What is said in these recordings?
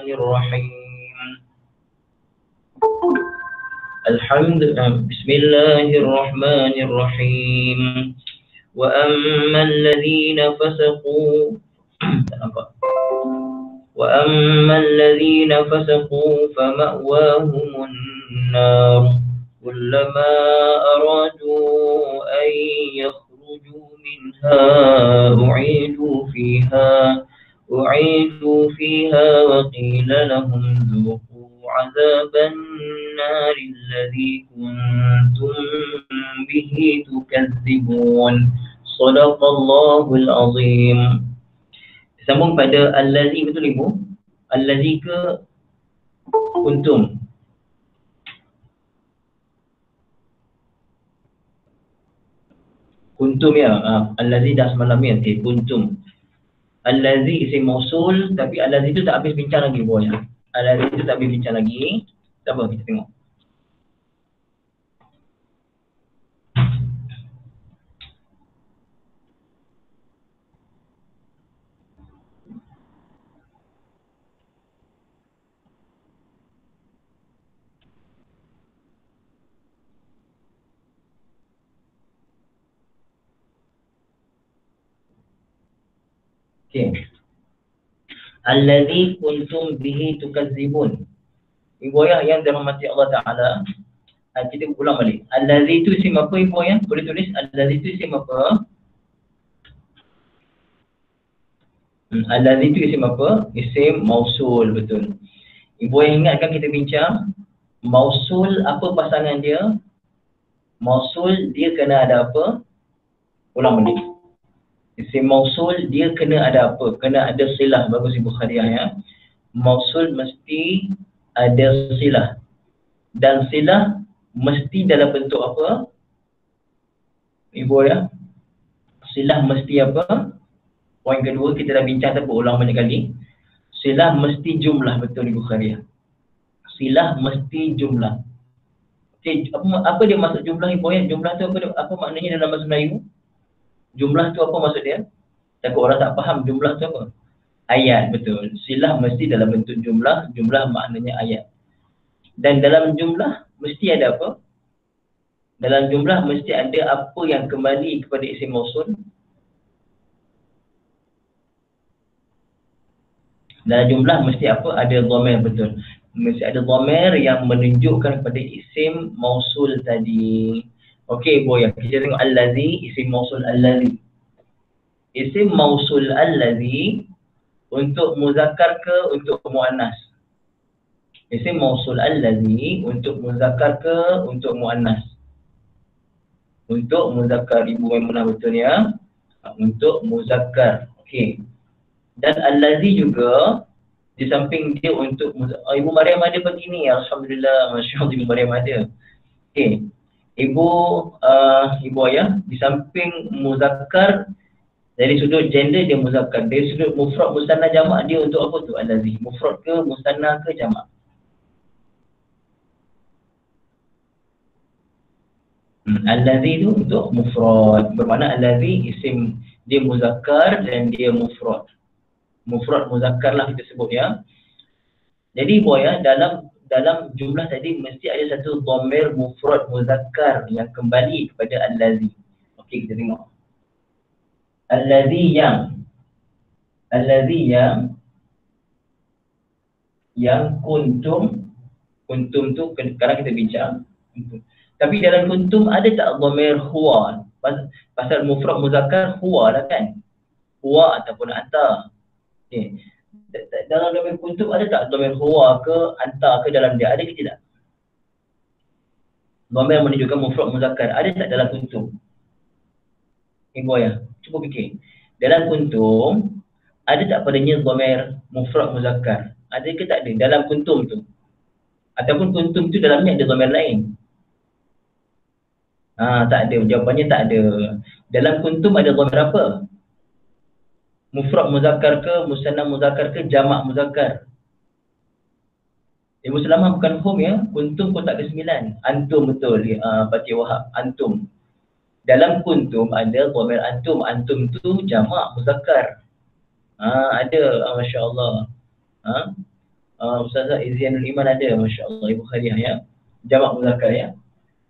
Bismillahirrahmanirrahim. Bismillahirrahmanirrahim. Wa ammal ladzina fasaqu وأما الذين فسقوا فمأواهم النار كلما أرادوا أن يخرجوا منها أعيدوا فيها وقيل لهم ذوقوا عذاب النار الذي كنتم به تكذبون صدق الله العظيم. Sambung pada allazi, betul ibu? Allazi ke kuntum? Kuntum ya. Allazi dah semalam ya. Kuntum. Allazi isim mausul, tapi allazi itu tak habis bincang lagi ibu ya. Allazi itu tak habis bincang lagi. Tak apa, kita tengok. Okay. Allazi kuntum bihi tukadzibun. Ibu ayah yang dirahmati Allah Ta'ala, kita ulang balik. Allazi itu isim apa ibu ayah? Boleh tulis allazi itu isim apa? Allazi itu isim apa? Isim mausul, betul. Ibu ayah ingatkan kita bincang mausul apa pasangan dia? Mausul dia kena ada apa? Ulang balik. Isim mausul dia kena ada apa? Kena ada silah. Bagus ibu Khadijah ya. Mausul mesti ada silah. Dan silah mesti dalam bentuk apa? Ibu ya. Silah mesti apa? Poin kedua kita dah bincang tapi ulang banyak kali. Silah mesti jumlah, betul ibu Khadijah. Silah mesti jumlah. Okay, apa dia maksud jumlah ibu ya? Jumlah tu apa maknanya dalam bahasa Melayu? Jumlah tu apa maksud dia? Takut orang tak faham jumlah tu apa? Ayat, betul. Silah mesti dalam bentuk jumlah. Jumlah maknanya ayat. Dan dalam jumlah mesti ada apa? Dalam jumlah mesti ada apa yang kembali kepada isim mausul. Dalam jumlah mesti apa? Ada dhamir, betul. Mesti ada dhamir yang menunjukkan kepada isim mausul tadi. Okey, boya. Kita tengok allazi, isim mausul allazi. Isim mausul allazi untuk muzakkar ke untuk muannas? Isim mausul allazi untuk muzakkar ke untuk muannas? Untuk muzakkar, ibu Maimunah, betul ya? Untuk muzakkar. Okey. Dan allazi juga di samping dia untuk ibu Maryam ada begini, alhamdulillah, masya-Allah ibu Maryam ada. Okey. Ibu ayah di samping muzakkar dari sudut gender dia muzakkar, dari sudut mufrad musanna jamak dia untuk apa tu allazi? Mufrad ke musanna ke jamak? Allazi itu untuk mufrad, bermakna allazi isim dia muzakkar dan dia mufrad. Mufrad muzakkar lah kita sebut ya. Jadi ibu ayah dalam jumlah tadi mesti ada satu dhamir mufrad muzakkar yang kembali kepada allazi. Okey, kita tengok. Allazi yang kuntum tu sekarang kita bincang. Tapi dalam kuntum ada tak dhamir huwa? Pasal mufrad muzakkar huwa lah kan? Huwa ataupun anta. Okey. Dalam dhamir kuntum ada tak dhamir huwa ke anta ke dalam dia? Ada ke tidak? Dhamir menunjukkan mufrad muzakkar ada tak dalam kuntum? Ibu ayah, cuba fikir. Dalam kuntum ada tak padanya dhamir mufrad muzakkar? Ada ke tak ada dalam kuntum tu? Ataupun kuntum tu dalamnya ada dhamir lain? Tak ada. Jawapannya tak ada. Dalam kuntum ada dhamir apa? Mufrad muzakkar ke, musanna muzakkar ke, jamak muzakkar? Ibu Salamah bukan hum ya. Kuntum kotak ke-9. Antum, betul. Pakcik Wahab, antum. Dalam kuntum ada dhamir antum. Antum tu jamak muzakkar. Ada, masya-Allah. Ustazah Izianul Iman ada, Masya Allah, Ibu Khadijah ya. Jamak muzakkar ya.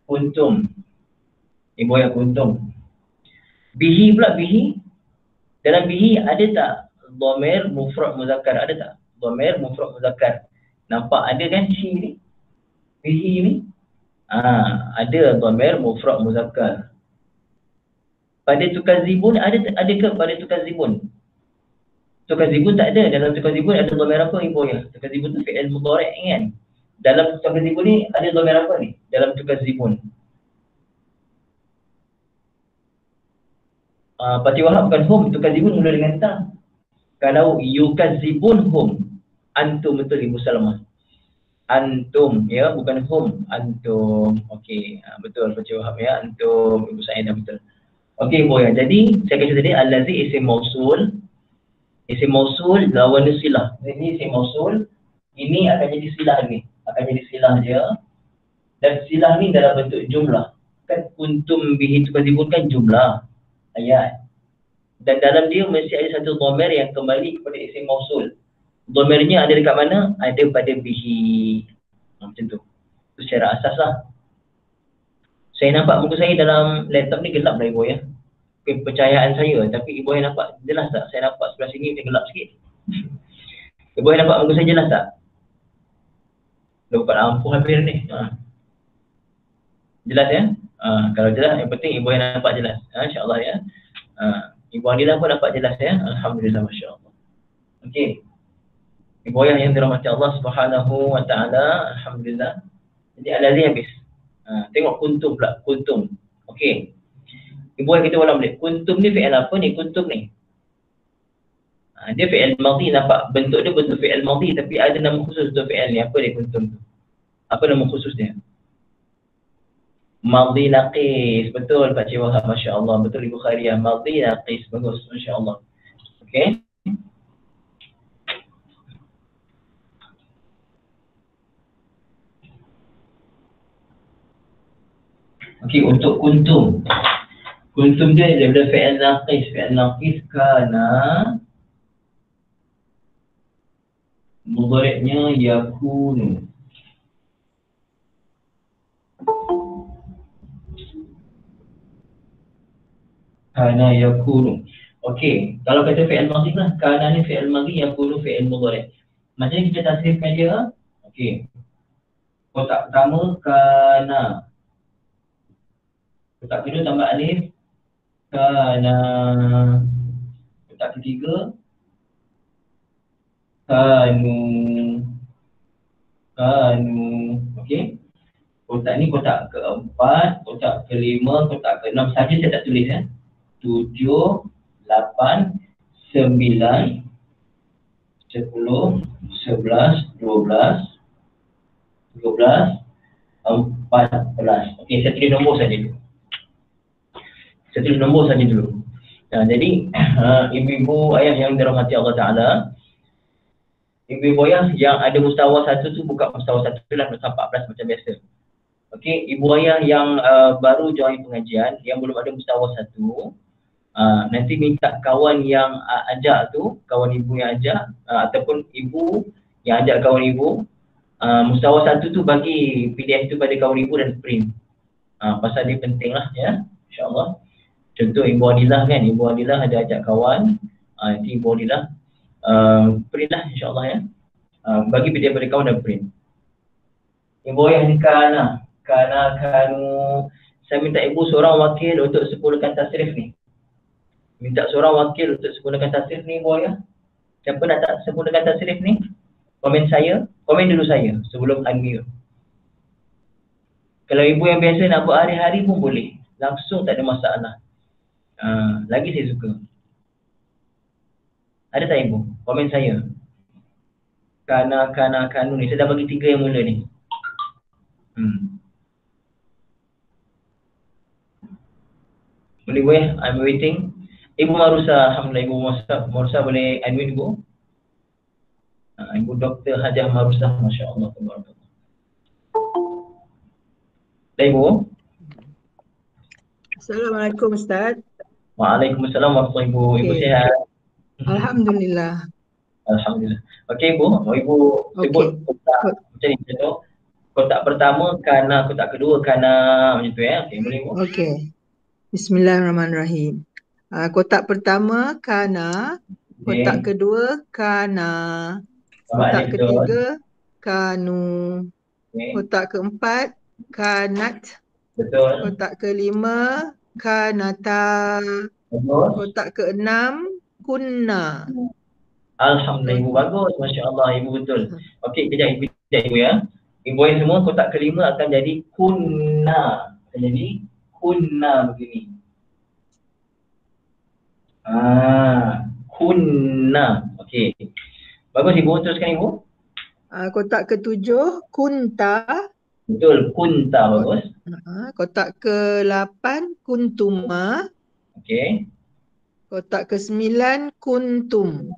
Kuntum. Ibu yang kuntum. Bihi pula, bihi. Dalam bihi ada tak dhamir mufrad muzakkar? Ada tak? Dhamir mufrad muzakkar. Nampak ada kan shi ni? Bihi ni. Ada dhamir mufrad muzakkar. Pada tukazibun ada ke pada tukazibun? Tukazibun tak ada. Dalam tukazibun ada dhamir apa ibu ya? Tukazibun tu fi'il mudhari' kan? Dalam tukazibun ni ada dhamir apa ni? Dalam tukazibun. Pati Wahab bukan hum, tukazibun mula dengan ta. Kalau yukazibun hum, antum betul Ibu Salamah. Antum ya, bukan hum, antum. Okey, betul Pati Wahab ya, antum Ibu Sa'idah betul. Okey Ibu ya. Jadi saya kata tadi allazi isim mausul. Isim mausul lawan silah. Ini isim mausul, ini akan jadi silah ni. Akan jadi silah dia. Dan silah ni dalam bentuk jumlah. Kan kuntum bihi tukazibun kan jumlah ayat. Dan dalam dia mesti ada satu dhamir yang kembali kepada isim mausul. Dhamirnya ada dekat mana? Ada pada bihi. Macam tu. Itu secara asas lah. Saya nampak muka saya dalam laptop ni gelap lah Ibu ya. Kepercayaan saya. Tapi Ibu yang nampak jelas tak? Saya nampak sebelah sini macam gelap sikit. Ibu yang nampak muka saya jelas tak? Dah buka lampu hampir ni. Jelas ya? Kalau jelas, yang penting Ibu yang nampak jelas. InsyaAllah ya. Ibu Adilah pun nampak jelas ya. Alhamdulillah, Masya Allah. Okey. Ibu ayah yang dirahmati Allah Subhanahu wa ta'ala. Alhamdulillah. Jadi al-ladzi habis. Tengok kuntum pula. Kuntum. Okey. Ibu ayah kita ulang balik. Kuntum ni fi'il apa ni? Kuntum ni. Dia fi'il madhi, nampak bentuk dia bentuk fi'il madhi. Tapi ada nama khusus untuk fi'il ni. Apa dia kuntum tu? Apa nama khusus dia? Madhi naqis. Betul Pak Cik Wahab, Masya Allah. Betul Ibu Khairiyah. Madhi naqis. Bagus, Masya Allah. Okey. Okey, untuk kuntum. Kuntum dia daripada fi'il naqis. Fi'il naqis kana mudhari'nya yakunu. Kana yakunu. Okey, kalau kata fi'il madhi lah, kana ni fi'il madhi, yakunu fi'il mudhari'. Macam ni kita tasrifkan dia. Okey. Kotak pertama kana. Kotak kedua tambah alif. Kana. Kotak ketiga kanu. Kanu. Okey. Kotak ni kotak keempat, kotak kelima, kotak keenam saja saya tak tulis kan. 7, 8, 9, 10, 11, 12, 13, 14. Okey, saya tulis nombor saja dulu. Saya tulis nombor saja dulu. Jadi ibu-ibu ayah yang dirahmati Allah Ta'ala, ibu-ibu ayah yang ada mustawa 1 tu buka mustawa 1 tu lah sampai 14 macam biasa. Okey, ibu ayah yang baru join pengajian, yang belum ada mustawa 1, nanti minta kawan yang ajak tu, kawan ibu yang ajak, ataupun ibu yang ajak kawan ibu, mustawa 1 tu bagi PDF tu pada kawan ibu dan print. Pasal dia penting lah ya, insyaAllah. Contoh Ibu Adilah kan, Ibu Adilah ada ajak kawan, nanti Ibu Adilah print lah insyaAllah ya. Bagi PDF pada kawan dan print. Ibu yang kana, kanu. Saya minta ibu seorang wakil untuk sempurnakan tasrif ni. Minta seorang wakil untuk sempurnakan tasrif ni Ibu ya. Siapa nak tak sempurnakan tasrif ni? Komen saya, komen dulu saya sebelum unmute. Kalau ibu yang biasa nak buat hari-hari pun boleh. Langsung tak ada masalah. Lagi saya suka. Ada tak ibu? Komen saya. Kanu ni. Saya dah bagi 3 yang mula ni. Boleh boleh, I'm waiting. Ibu Marusa, alhamdulillah Ibu Marusa boleh unmute Ibu. Ibu Dr. Hajah Marusa, Masya Allah. Dah Ibu? Assalamualaikum Ustaz. Waalaikumsalam warahmatullahi wabarakatuh. Ibu sihat? Alhamdulillah. Alhamdulillah. Okey Ibu, Ibu sebut Okey. kotak macam ni contoh. Kotak pertama kana, kotak kedua kana, macam tu ya. Okey, boleh Ibu? Okey. Bismillahirrahmanirrahim. Kotak pertama kana, kotak Okey. kedua kana, Sama ada kotak betul. ketiga kanu, Okey. kotak keempat kanat, Betul. kotak kelima kanata, Bagus. kotak keenam kunna. Alhamdulillah Ibu bagus. Masya-Allah Ibu betul. Okey, kejap Ibu ya. Ibu yang semua kotak kelima akan jadi kunna. Akan jadi kunna begini. Kunna. Okey. Bagus Ibu, teruskan Ibu. Kotak ketujuh kunta. Betul, kunta bagus. Kotak ke-8 kuntuma. Okey. Kotak ke-9 kuntum.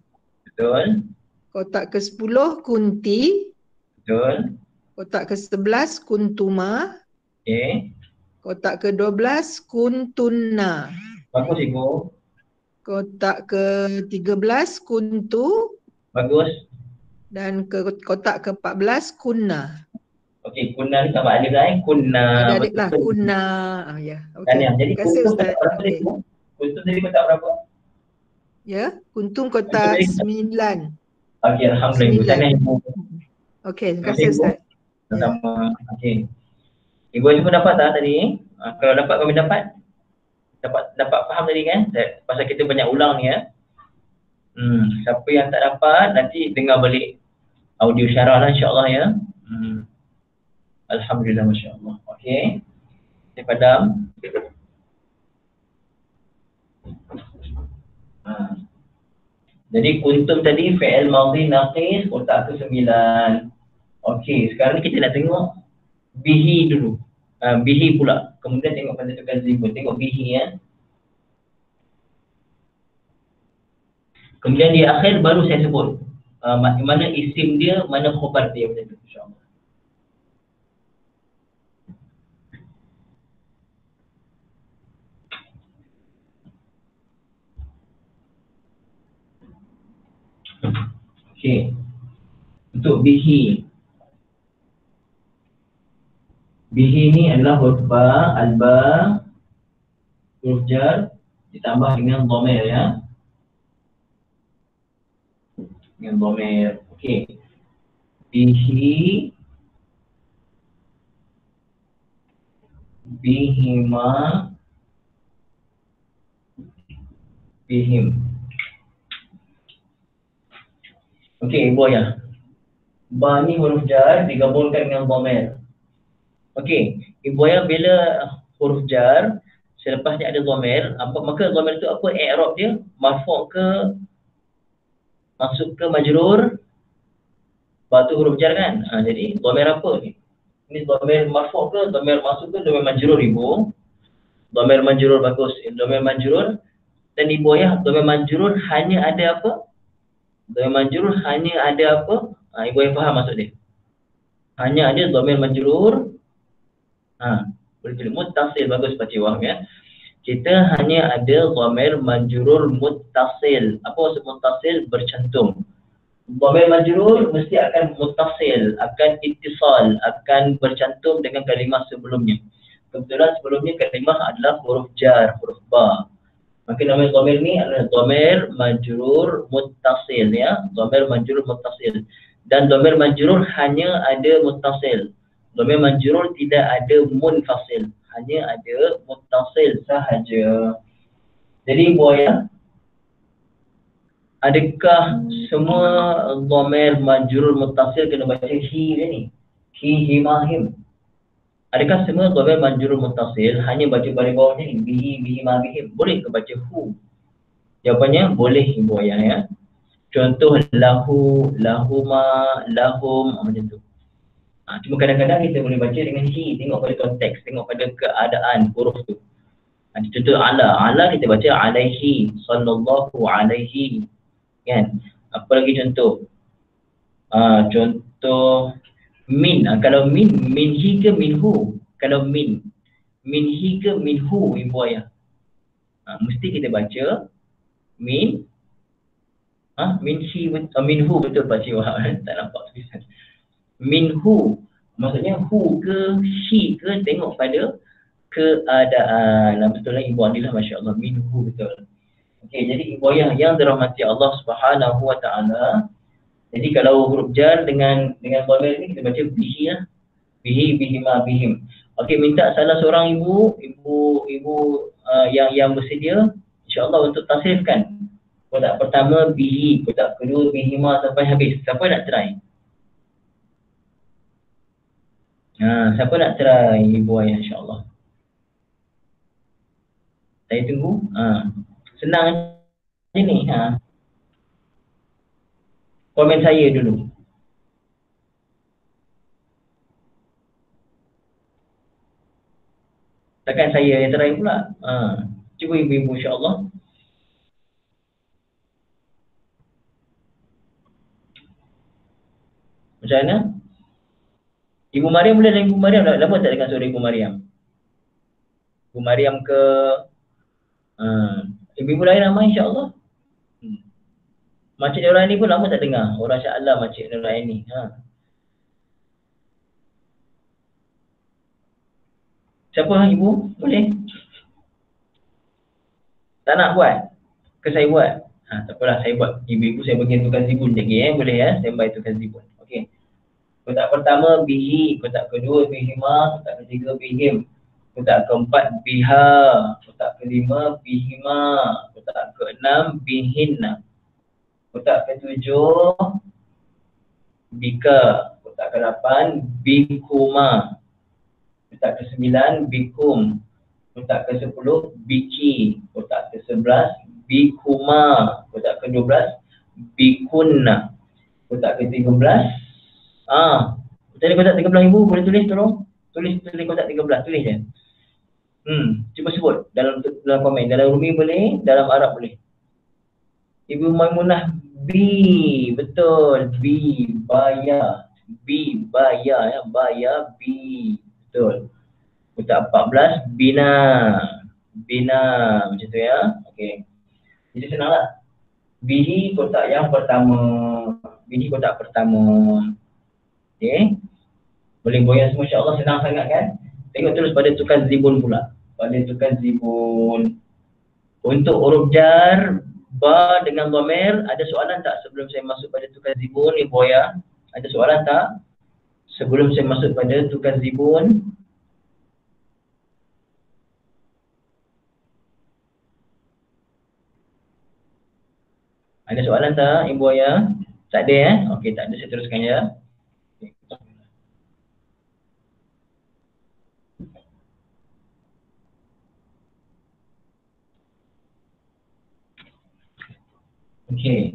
Betul. Kotak ke-10 kunti. Betul. Kotak ke-11 kuntuma. Okey. Kotak ke-12 kuntunna. Bagus Ibu. Kotak ke-13 kuntu. Bagus. Dan kotak ke-14 kunna. Okey, kunna ni tak alif lah kunna. Ada alif lah, kunna. Ya, okey. Jadi Terima kasih kuntum Ustaz. kotak berapa Okey. Ibu? Kuntum tadi kotak berapa? Ya, kuntum kotak 9. Okey, alhamdulillah Ibu. Sana Ibu. Okey, terima kasih Ustaz. Sama. Okey. Ibu semua dapat tak tadi? Kalau dapat kami dapat faham tadi kan? Pasal kita banyak ulang ni ya. Siapa yang tak dapat nanti dengar balik audio syarah lah insya-Allah ya. Alhamdulillah masya-Allah. Okey. Saya padam. Jadi kuntum tadi fi'il madhi naqis kotak ke-9. Okey, sekarang ni kita nak tengok bihi dulu. Bihi pula. Kemudian tengok pada tukar zibur. Tengok bihi ya. Kemudian di akhir baru saya sebut mana isim dia, mana khabar dia macam tu insya-Allah. Okey. Untuk bihi. Bihi ni adalah huruf ba, alba, huruf jar ditambah dengan dhamir ya. Dengan dhamir. Okey. Bihi, bihima, bihim. Okey, Ibu ya. Ba ni huruf jar digabungkan dengan dhamir. Okey, Ibu ya, bila huruf jar selepasnya ada dhamir, maka dhamir tu apa i'rab dia? Marfu' ke masuk ke majrur? Ba tu huruf jar kan? Jadi dhamir apa ni? Ini dhamir marfu' ke dhamir masuk ke dhamir majrur Ibu? Dhamir majrur bagus. Dhamir majrur dan Ibu ya, dhamir majrur hanya ada apa? Dhamir majrur hanya ada apa? Ibu yang faham maksud dia. Hanya ada dhamir majrur. Boleh tulis muttasil, bagus Pak Wahab ya. Kita hanya ada dhamir majrur muttasil. Apa maksud muttasil? Bercantum. Dhamir majrur mesti akan muttasil, akan ittisal, akan bercantum dengan kalimah sebelumnya. Kebetulan sebelumnya kalimah adalah huruf jar, huruf ba. Maka nama dhamir ni adalah dhamir majrur muttasil ya. Dhamir majrur muttasil. Dan dhamir majrur hanya ada muttasil. Dhamir majrur tidak ada munfasil, hanya ada muttasil sahaja. Jadi buaya, adakah semua dhamir majrur muttasil kena baca hi ni? Hi, hima, him. Adakah semua dhamir majrur muttasil hanya baca baris bawah ni? Bihi, bihima, bihim. Boleh ke baca hu? Jawapannya boleh buaya ya. Contoh lahu, lahuma, lahum, macam tu. Cuma kadang-kadang kita boleh baca dengan hi, tengok pada konteks, tengok pada keadaan huruf tu. Contoh ala kita baca alaihi, sallallahu alaihi, kan? Apa lagi contoh? Contoh min. Kalau min hi ke minhu? Kalau min hi ke minhu Ibu ayah? Mesti kita baca min Minhu betul Pak Cik Wahab. Tak nampak tulisan. Minhu. Maksudnya hu ke she ke tengok pada keadaan. Betul lah Ibu Adilah, Masya Allah. Minhu betul. Okey, jadi Ibu Ayah yang dirahmati Allah Subhanahu Wa Taala. Jadi kalau huruf jar dengan dhamir ni kita baca bihi lah. Bihi, bihima, bihim. Okey, minta salah seorang ibu yang bersedia insya-Allah untuk tasrifkan. Kotak pertama bihi, kotak kedua bihima sampai habis. Siapa nak try? Siapa nak try Ibu Ayah insya-Allah? Saya tunggu. Senang je ni. Komen saya dulu. Takkan saya yang try pula. Cuba ibu-ibu insya-Allah. Macam mana? Ibu Mariam boleh dengan Ibu Mariam. Lama tak dengar suara Ibu Mariam? Ibu Mariam ke ibu-ibu lain ramai insya-Allah. Makcik Nuraini pun lama tak dengar. Orang Shah Allah Makcik Nuraini. Siapa ibu? Boleh? Tak nak buat? Ke saya buat? Tak apalah, saya buat. Ibu-ibu saya bagi tukar zibun lagi boleh standby tukar zibun. Okey. Kotak pertama bihi, kotak kedua bihima, kotak ketiga bihim, kotak keempat biha, kotak kelima bihima, kotak keenam bihinna, kotak ketujuh bika, kotak ke-8 bikuma, kotak ke-9 bikum, kotak ke-10 biki, kotak ke-11 bikuma, kotak ke-12 bikunna, kotak ke-13 tadi kotak 13 ibu boleh tulis tolong? Tulis kotak 13, tulis je. Cuba sebut dalam komen. Dalam Rumi boleh, dalam Arab boleh. Ibu Maimunah B, betul. B, baya. B, baya ya, baya B. Betul. Kotak 14 bina. Bina macam tu ya. Okey. Jadi senanglah. Bihi kotak yang pertama. Bihi kotak pertama. Okey. Boleh goyang semua insya-Allah, senang sangat kan? Tengok terus pada tukar zibun pula. Pada tukar zibun. Untuk huruf jar ba dengan dhamir, ada soalan tak sebelum saya masuk pada tukar zibun Ibu Ayah? Ada soalan tak sebelum saya masuk pada tukar zibun? Ada soalan tak Ibu Ayah? Tak ada Okey, tak ada, saya teruskan ya. Okey.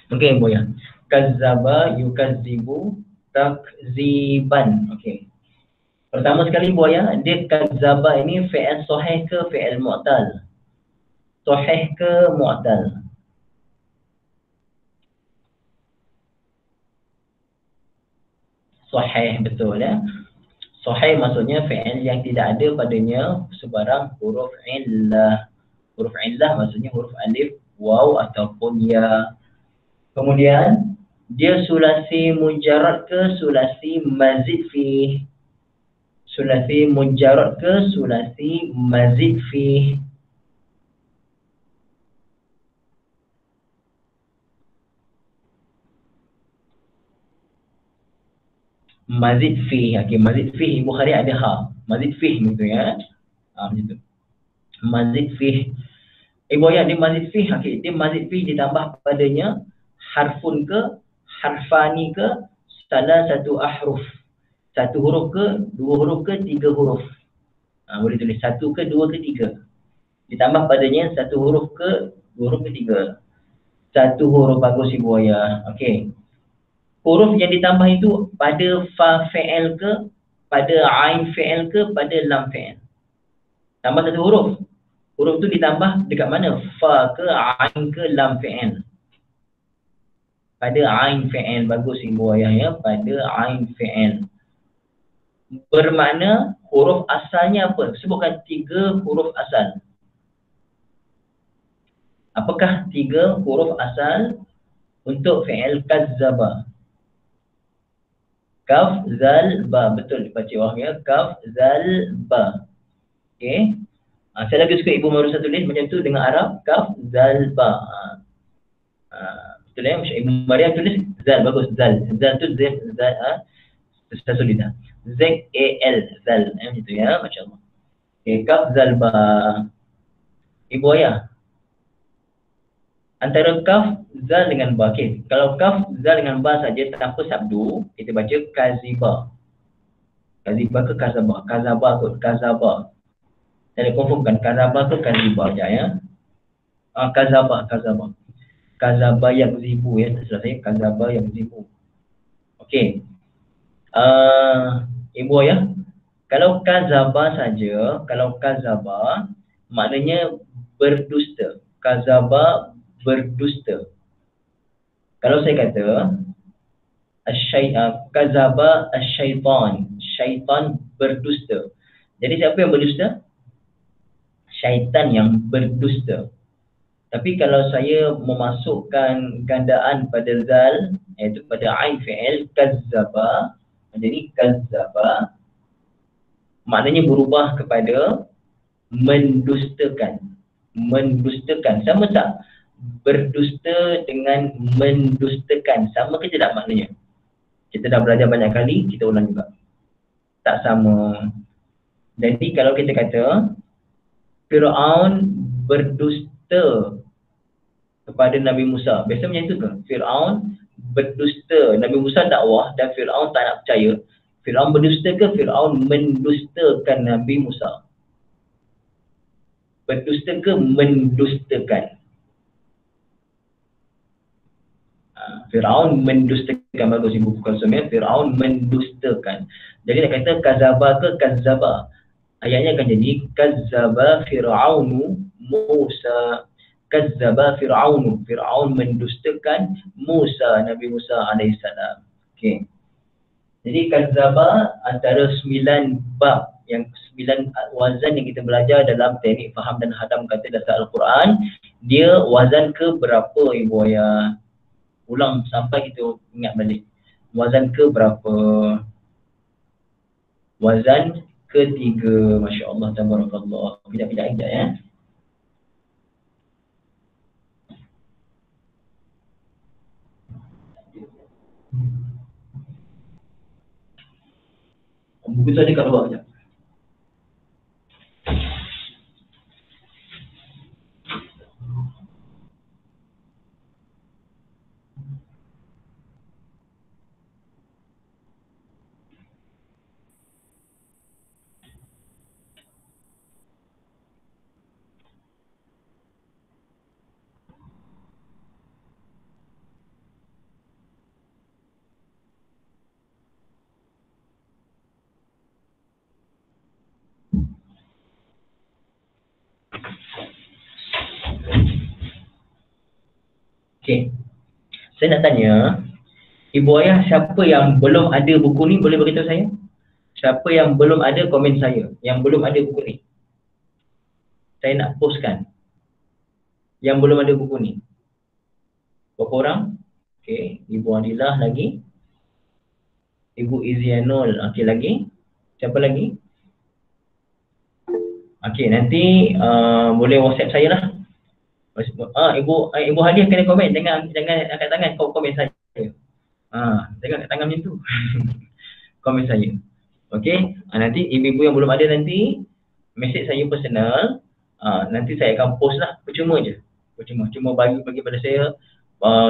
Okey Ibu Ayah. Kazzaba yukadzibu takziban. Okey. Pertama sekali Ibu Ayah, dia kazzaba ini fi'il sahih ke fi'il mu'tal? Sahih ke mu'tal? Sahih, betul ya. Sahih maksudnya fi'il yang tidak ada padanya sebarang huruf illah. Huruf illah maksudnya huruf alif, waw ataupun ya. Kemudian dia sulasi mujarrad ke sulasi mazid fi? Sulasi mujarrad ke sulasi mazid fi? Mazid fi. Okey, mazid fi Ibu Khairi ada ha. Mazid fi gitu ya. Macam tu. Mazid fi. Ibu Ayah dia mazid fi. Okey, dia mazid fi ditambah padanya harfun ke, harfani ke, salah satu ahruf. Satu huruf ke, dua huruf ke, tiga huruf. Boleh tulis 1 ke 2 ke 3. Ditambah padanya 1 huruf ke 2 huruf ke 3. 1 huruf, bagus Ibu Ayah. Okey. Huruf yang ditambah itu pada fa fi'il ke, pada ain fi'il ke, pada lam fi'il. Tambah 1 huruf. Huruf tu ditambah dekat mana? Fa ke, ain ke, lam fi'il. Pada ain fi'il. Bagus Ibu Ayah ya. Pada ain fi'il. Bermakna huruf asalnya apa? Sebutkan 3 huruf asal. Apakah 3 huruf asal untuk fi'il kazzaba? Kaf, zal, ba. Betul baca wahnya. Kaf, zal, ba. Okey. Saya lagi suka Ibu Marusa tulis macam tu dengan Arab. Kaf, zal, ba. Betul ya? Ibu Maryam tulis zal. Bagus. Zal. Zal tu z, zal, susah sulit dah. Z-A-L. Zal. Macam tu ya. Masya Allah. Okey. Kaf, zal, ba. Ibu Ayah. Antara kaf, zal dengan ba. Okay. Kalau kaf, zal dengan ba saja tanpa sabdu, kita baca kaziba. Kaziba ke kazaba? Kazaba ke kazaba? Saya confirmkan kazaba ke kaziba sekejap ya. Kazaba, kazaba. Kazaba yang zibu ya. Terserah saya, kazaba yang zibu. Okey. Ibu ya. Kalau kazaba saja, kalau kazaba maknanya berdusta. Kazaba berdusta. Kalau saya kata kazaba asyaitan, syaitan berdusta. Jadi siapa yang berdusta? Syaitan yang berdusta. Tapi kalau saya memasukkan gandaan pada zal, iaitu pada ain fi'il kazzaba, jadi kazzaba maknanya berubah kepada mendustakan. Mendustakan sama tak? Berdusta dengan mendustakan sama ke tidak maknanya? Kita dah belajar banyak kali, kita ulang juga. Tak sama. Jadi kalau kita kata Fir'aun berdusta kepada Nabi Musa, biasa macam itu ke? Fir'aun berdusta, Nabi Musa dakwah dan Fir'aun tak nak percaya. Fir'aun berdusta ke Fir'aun mendustakan Nabi Musa? Berdusta ke mendustakan? Fir'aun mendustakan. Bagus Ibu Kulsum. Fir'aun mendustakan. Jadi nak kata kazaba ke kazzaba, ayatnya akan jadi kazzaba Fir'aunu Musa. Kazzaba Fir'aunu, Fir'aun mendustakan Musa, Nabi Musa alaihissalam. Okey. Jadi kazzaba antara 9 bab, yang 9 wazan yang kita belajar dalam teknik faham dan hadam kata dasar Al-Quran. Dia wazan ke berapa Ibu Ayah? Ulang sampai kita ingat balik. Wazan ke berapa? Wazan ketiga. Masya Allah, tabarakallah. Pindah-pindah sekejap ya. Buku tadi kat luar sekejap. Okey. Saya nak tanya, Ibu Ayah siapa yang belum ada buku ni boleh beritahu saya? Siapa yang belum ada komen saya, yang belum ada buku ni? Saya nak postkan. Yang belum ada buku ni. Berapa orang? Okey, Ibu Adilah lagi. Ibu Izianul, okey lagi. Siapa lagi? Okey, nanti boleh WhatsApp saya lah. Ibu Hadiah kena komen, jangan angkat tangan komen saya. Jangan angkat tangan macam tu. Komen saya. Okey, nanti ibu-ibu yang belum ada nanti mesej saya personal. Nanti saya akan post lah, percuma je. Cuma bagi pada saya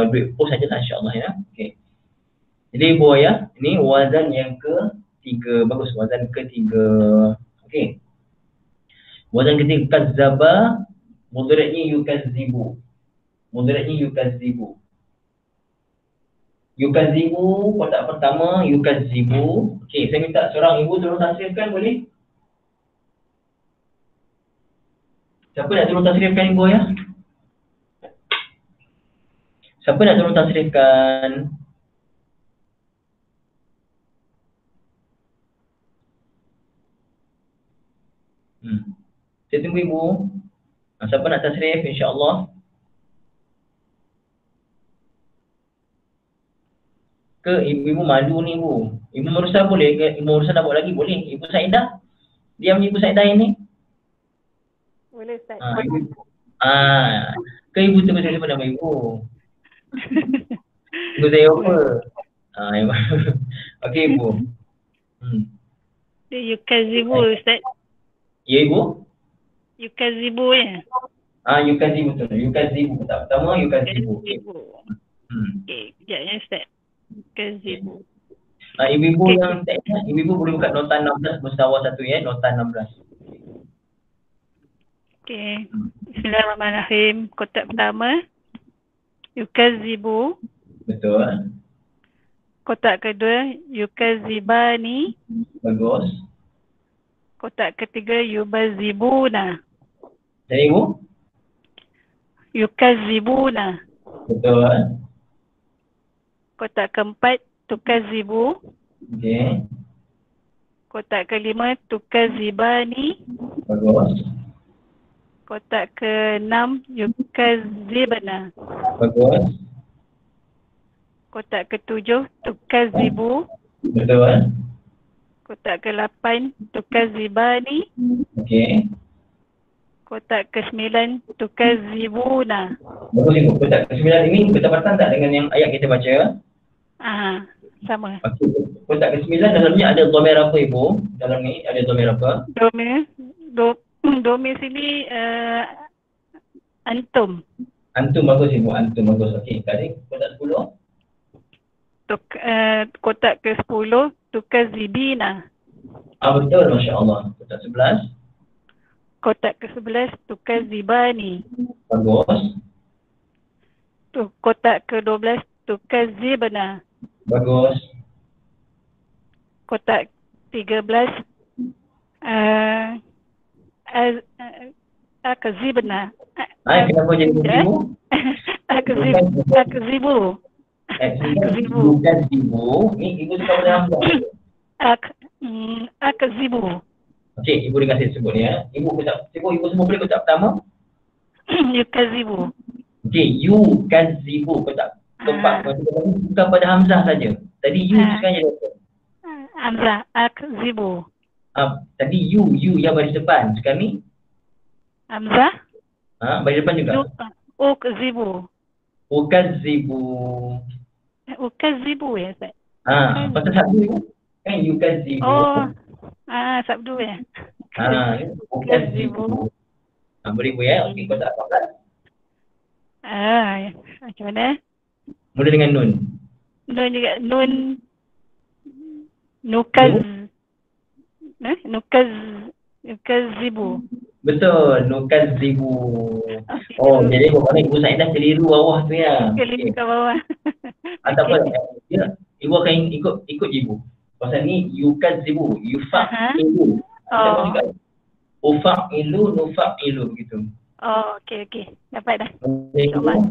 duit post sajalah insya-Allah ya. Okey. Jadi Ibu Ayah, ini wazan yang ketiga. Bagus, wazan ketiga. Okey. Wazan ketiga kazzaba, mudhari'nya yukazzibu. Mudhari'nya yukazzibu. Yukazzibu, kotak pertama yukazzibu. Okey, saya minta seorang ibu tolong tasrifkan boleh? Siapa nak tolong tasrifkan ibu ya? Siapa nak tolong tasrifkan? Saya tunggu ibu. Siapa nak tasrif insya-Allah? Ke ibu malu ni ibu? Ibu Mursah boleh ke? Ibu Mursah nak buat lagi boleh? Ibu Saidah? Diam ibu Saidah ini? Boleh Ustaz. Ibu. Ke ibu tunggu saya pada nama ibu. Ibu saya apa? Ibu. Okey ibu. Yukazibu Ustaz. Ya ibu? Yukazibu ya. Yukazibu betul. Yukazibu. Pertama yukazibu. Okey, kejap ya Ustaz. Yukazibu. Ibu-ibu yang tak ingat, ibu-ibu boleh buka nota 16 mustawa 1 ya, nota 16. Okey. Bismillahirrahmanirrahim. Kotak pertama yukazibu. Betul. Kotak kedua yukazibani. Bagus. Kotak ketiga yubazibuna. Jadi ibu? Yukazibuna. Betul. Kotak keempat tukazibu. Okey. Kotak kelima tukazibani. Bagus. Kotak keenam yukazibna. Bagus. Kotak ketujuh tukazibu. Betul. Kotak ke-8 tukazibani. Okey. Kotak ke-9 tukazibuna. Bagus ibu. Kotak ke-9 ini bertepatan tak dengan yang ayat kita baca? Sama. Okey. Kotak ke-9 dalamnya ada dhamir apa ibu? Dalam ni ada dhamir apa? Domir sini antum. Antum bagus ibu. Antum bagus. Okey. Tadi kotak 10? Kotak ke-10 tukazibina. Betul, masya-Allah. Kotak 11? Kotak ke-11 tukazibani. Bagus. Kotak ke-12 tukazibna. Bagus. Kotak 13 akazibna. Kenapa jadi ibu? Akazibu. Akazibu. Ni ibu suka pada hamzah. Akazibu. Okey, ibu dikasih sebut ya. Ibu semua boleh kotak pertama? Yukazibu. Okey, yukazibu kotak keempat. Bukan pada hamzah saja. Tadi you sekarang jadi apa? Hamzah, akzibu. Tadi you yang baris depan. Sekarang ni? Hamzah? Baris depan juga? Ukzibu. Ukazibu. Ukazibu ya Ustaz? Pasal sabdu ibu? Kan yukazibu. Sabdu ya? Ukazibu. Boleh ibu ya? Okey, kotak 14. Macam mana? Mula dengan nun. Nun juga. Nun. Nukazibu. Betul, nukazibu. Jadi bukan ibu saya dah keliru bawah tu ya. Keliru ke bawah. Tak apa. Ibu akan ikut ibu. Pasal ni yukazibu, yufa'ilu. Macam juga. Ufa'ilu, nufa'ilu begitu. Okey. Dapat dah. InsyaAllah.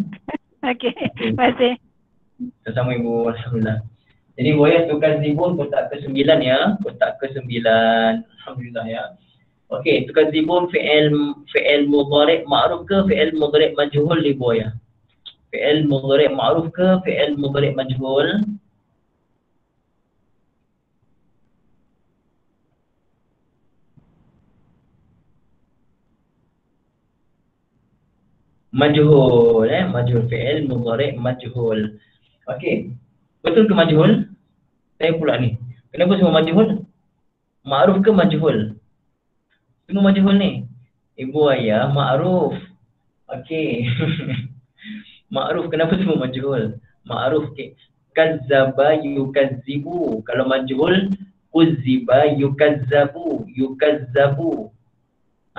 Okey. Terima kasih. Sama ibu, alhamdulillah. Jadi buaya tukazibun kotak ke-9 ya. Kotak ke-9. Alhamdulillah ya. Okey, tukazibun fi'il mudhari' ma'ruf ke fi'il mudhari' majhul di buaya? Fi'il mudhari' ma'ruf ke fi'il mudhari' majhul? Majhul majhul fi'il mudhari' majhul. Okey. Betul ke majhul? Saya pula ni. Kenapa semua majhul? Ma'ruf ke majhul? Semua majhul ni. Ibu ayah ma'ruf. Okey. Ma'ruf, kenapa semua majhul? Ma'ruf. Okay. Kazzaba yukazzibu. Kalau majhul, uzziba yukazzabu. Yukazzabu.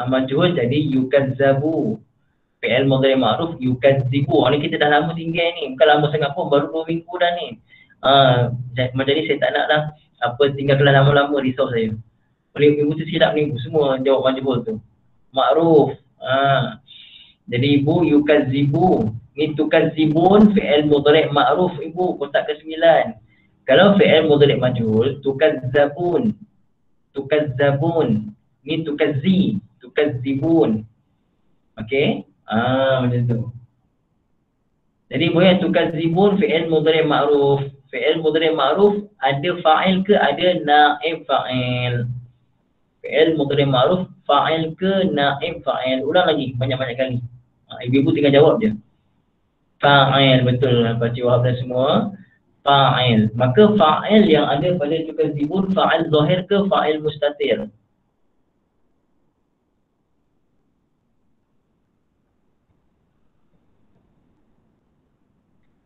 Majhul jadi yukazzabu. Fi'il mudhari' ma'ruf yukadzibu. Ni kita dah lama tinggal ni. Bukan lama sangat pun, baru 2 minggu dah ni. Jadi saya tak nak lah tinggal kelas lama-lama, risau saya. Boleh minggu tu silap minggu semua jawab majhul tu. Ma'ruf. Jadi ibu yukadzibu. Ni tukadzibun fi'il mudhari' ma'ruf ibu, kotak ke-9. Kalau fi'il mudhari' majhul tukadzabun. Tukadzabun. Ni tukadzibun. Okey? Macam tu. Jadi boleh tukadzibun fi'il mudhari' ma'ruf. Fi'il mudhari' ma'ruf ada fa'il ke ada naib fa'il. Fi'il mudhari' ma'ruf fa'il ke naib fa'il. Ulang lagi banyak-banyak kali. Ibu-ibu tinggal jawab je. Fa'il, betul Pakcik Wahab dan semua. Fa'il. Maka fa'il yang ada pada tukadzibun fa'il zahir ke fa'il mustatir?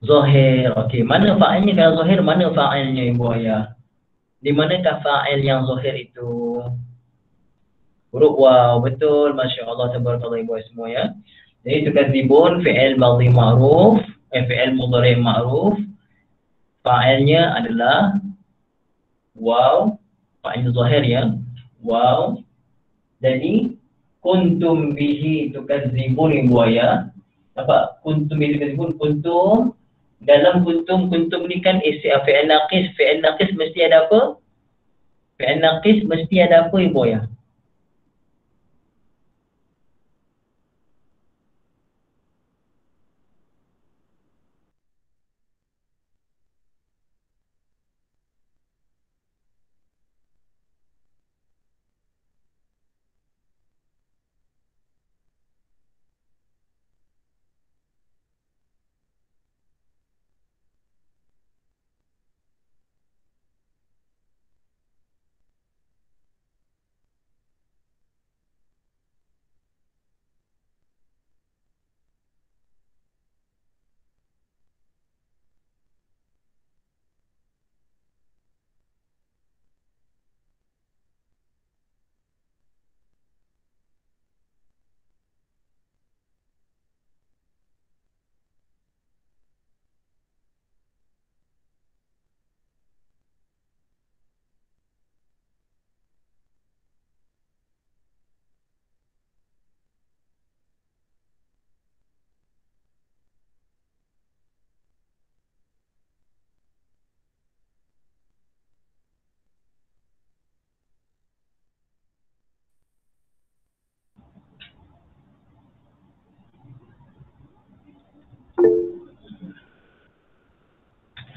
Zahir. Okey, mana fa'ilnya kalau zahir, mana fa'ilnya ibu ayah? Di manakah fa'il yang zahir itu? Huruf waw, betul. Masya-Allah, tabarakallah ibu ayah semua ya. Jadi tukadzibun fi'il madhi ma'ruf, fi'il mudhari' ma'ruf. Fa'ilnya adalah waw, fa'il zahir ya. Waw. Jadi kuntum bihi tukadzibun ibu ayah. Nampak? Kuntum bihi tukadzibun, kuntum. Dalam kuntum ni kan fi'il naqis. Fi'il naqis mesti ada apa? Fi'il naqis mesti ada apa ibu ayah?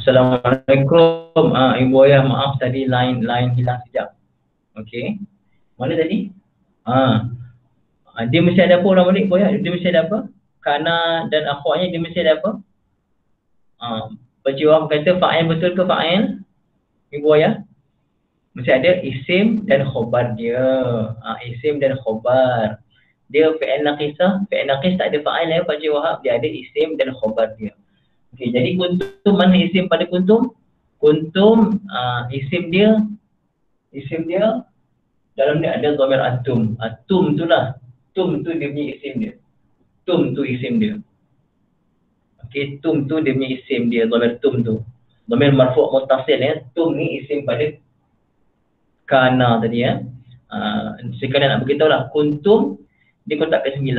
Assalamualaikum. Ibu ayah maaf tadi line hilang sekejap. Okey. Mana tadi? Dia mesti ada apa ulang balik ibu ayah? Dia mesti ada apa? Kana dan akhwatnya dia mesti ada apa? Pakcik Wahab kata fa'il betul ke fa'il? Ibu ayah? Mesti ada isim dan khobar dia. Isim dan khobar. Dia fi'il naqisah. Fi'il naqis tak ada fa'il ya Pakcik Wahab. Dia ada isim dan khobar dia. Okey, jadi kuntum, mana isim pada kuntum? Kuntum, isim dia dalam dia ada dhamir antum. Tum tu lah. Tum tu dia punya isim dia. Tum tu isim dia. Okey, tum tu dia punya isim dia, dhamir tum tu. Dhamir marfu' muttasil ya. Tum ni isim pada kana tadi ya. Sekadar nak beritahu lah, kuntum dia kotak ke-9.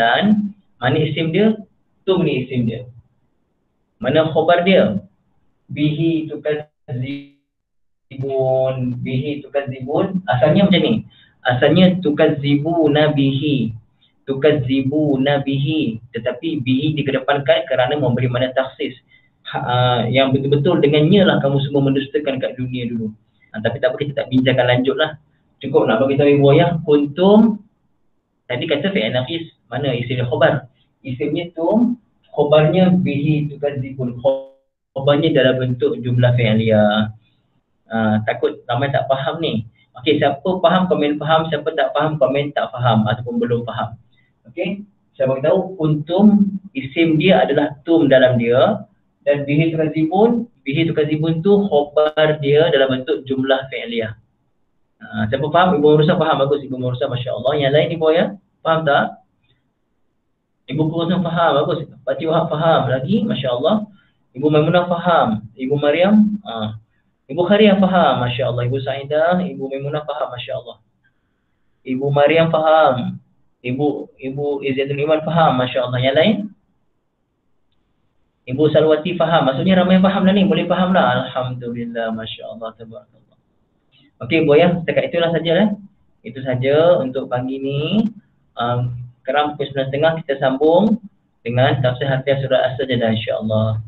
Mana isim dia? Tum ni isim dia. Mana khabar dia? Bihi tukadzibun. Bihi tukadzibun. Asalnya macam ni. Asalnya tukadzibuna bihi. Tukadzibuna bihi. Tetapi bihi dikedepankan kerana memberi makna takhsis. Yang betul-betul dengannya lah kamu semua mendustakan kat dunia dulu. Tapi tak apa, kita tak bincangkan lanjut lah. Cukup nak bagi tahu ibu ayah. Kuntum. Tadi kata fi'il naqis. Mana isim khabar? Isimnya tum. Khobarnya bihi tukadzibun. Khobarnya dalam bentuk jumlah fi'liyah. Takut ramai tak faham ni. Okey, siapa faham komen faham, siapa tak faham komen tak faham ataupun belum faham. Okey, saya bagi tahu kuntum isim dia adalah tum dalam dia, dan bihi tukadzibun tu khobar dia dalam bentuk jumlah fi'liyah. Siapa faham? Ibu Murusa faham? Bagus Ibu Murusa, masya-Allah. Yang lain ibu ya? Faham tak? Ibu Kurusna faham, bagus. Pak Cik Wahab faham lagi, Masya Allah. Ibu Maimunah faham. Ibu Maryam, Ibu Khariah faham, Masya Allah. Ibu Saidah, Ibu Maimunah faham, Masya Allah. Ibu Maryam faham. Ibu Izzatul Iman faham, Masya Allah. Yang lain? Ibu Salwati faham. Maksudnya ramai faham dah ni. Boleh faham dah. Alhamdulillah, Masya Allah. Tabarakallah. Okey, Bu ya. Setakat itulah saja. Itu saja untuk pagi ni. Sekarang pukul 9.30 kita sambung dengan tafsir Hafizah surah As-Sajdah insya-Allah.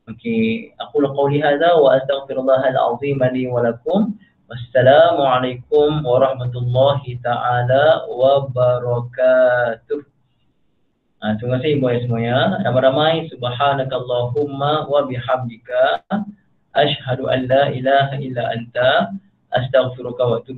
Okey, aku qauli hadza wa astaghfirullahal azim li wa lakum. Wassalamualaikum warahmatullahi taala wabarakatuh. Terima kasih ibu semuanya. Ramai-ramai subhanakallahumma wa bihamdika asyhadu an la ilaha illa anta astaghfiruka wa atubu